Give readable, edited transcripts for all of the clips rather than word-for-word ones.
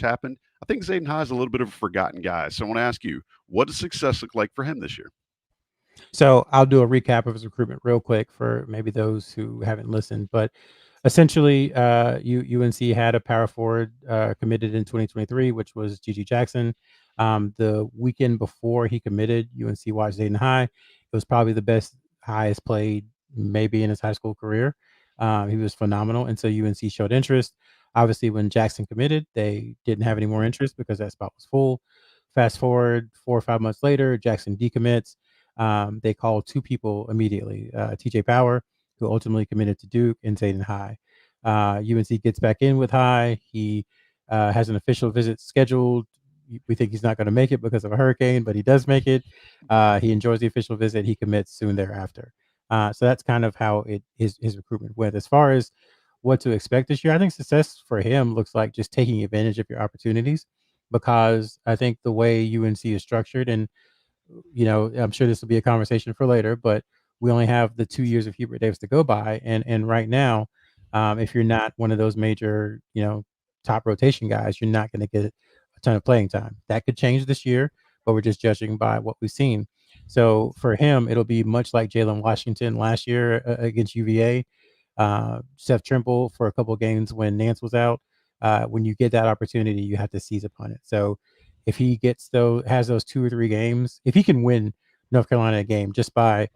happened. I think Zayden High is a little bit of a forgotten guy. So I want to ask you, what does success look like for him this year? So I'll do a recap of his recruitment real quick for maybe those who haven't listened. But essentially, UNC had a power forward committed in 2023, which was Gigi Jackson. The weekend before he committed, UNC watched Zayden High. It was probably the best highest played maybe in his high school career. He was phenomenal, and so UNC showed interest. Obviously, when Jackson committed, they didn't have any more interest because that spot was full. Fast forward 4 or 5 months later, Jackson decommits. They called two people immediately, TJ Power, who ultimately committed to Duke, and Zayden High. UNC gets back in with High. He has an official visit scheduled. We think he's not going to make it because of a hurricane, but he does make it. He enjoys the official visit. He commits soon thereafter. So that's kind of how his recruitment went. As far as what to expect this year, I think success for him looks like just taking advantage of your opportunities, because I think the way UNC is structured, and I'm sure this will be a conversation for later, but we only have the 2 years of Hubert Davis to go by, and right now, if you're not one of those major, top rotation guys, you're not going to get a ton of playing time. That could change this year, but we're just judging by what we've seen. So for him, it'll be much like Jalen Washington last year against UVA, Seth Trimble for a couple of games when Nance was out. When you get that opportunity, you have to seize upon it. So if he has those 2 or 3 games, if he can win North Carolina a game just by,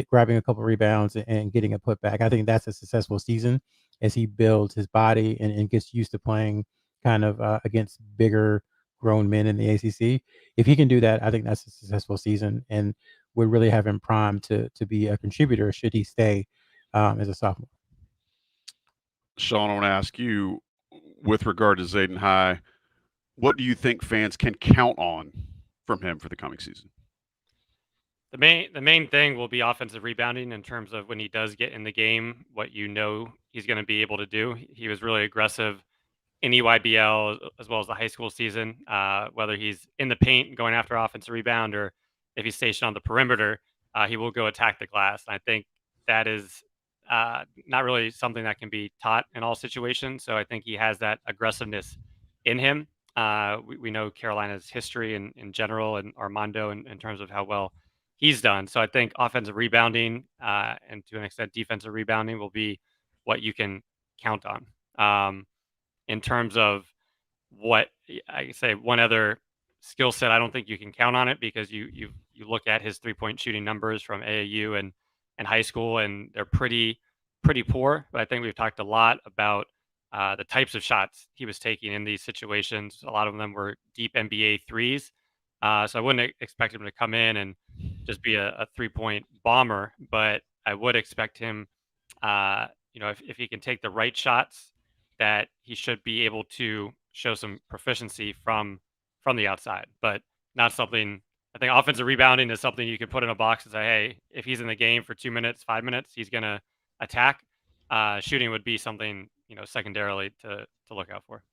grabbing a couple of rebounds and getting a putback, I think that's a successful season as he builds his body and gets used to playing kind of against bigger grown men in the ACC. If he can do that, I think that's a successful season and would really have him primed to be a contributor should he stay as a sophomore. Sean, I want to ask you, with regard to Zayden High, what do you think fans can count on from him for the coming season? The main thing will be offensive rebounding in terms of when he does get in the game, what he's going to be able to do. He was really aggressive in EYBL as well as the high school season. Whether he's in the paint going after offensive rebound or if he's stationed on the perimeter, he will go attack the glass. And I think that is not really something that can be taught in all situations. So I think he has that aggressiveness in him. We know Carolina's history in general and Armando in terms of how well he's done. So I think offensive rebounding and to an extent defensive rebounding will be what you can count on. In terms of what I say, one other skill set, I don't think you can count on it because you look at his 3-point shooting numbers from AAU and high school, and they're pretty poor. But I think we've talked a lot about the types of shots he was taking in these situations. A lot of them were deep NBA threes. So I wouldn't expect him to come in and just be a 3-point bomber, but I would expect him, if he can take the right shots, that he should be able to show some proficiency from the outside, but not something. I think offensive rebounding is something you can put in a box and say, hey, if he's in the game for 2 minutes, 5 minutes, he's going to attack. Shooting would be something, secondarily to look out for.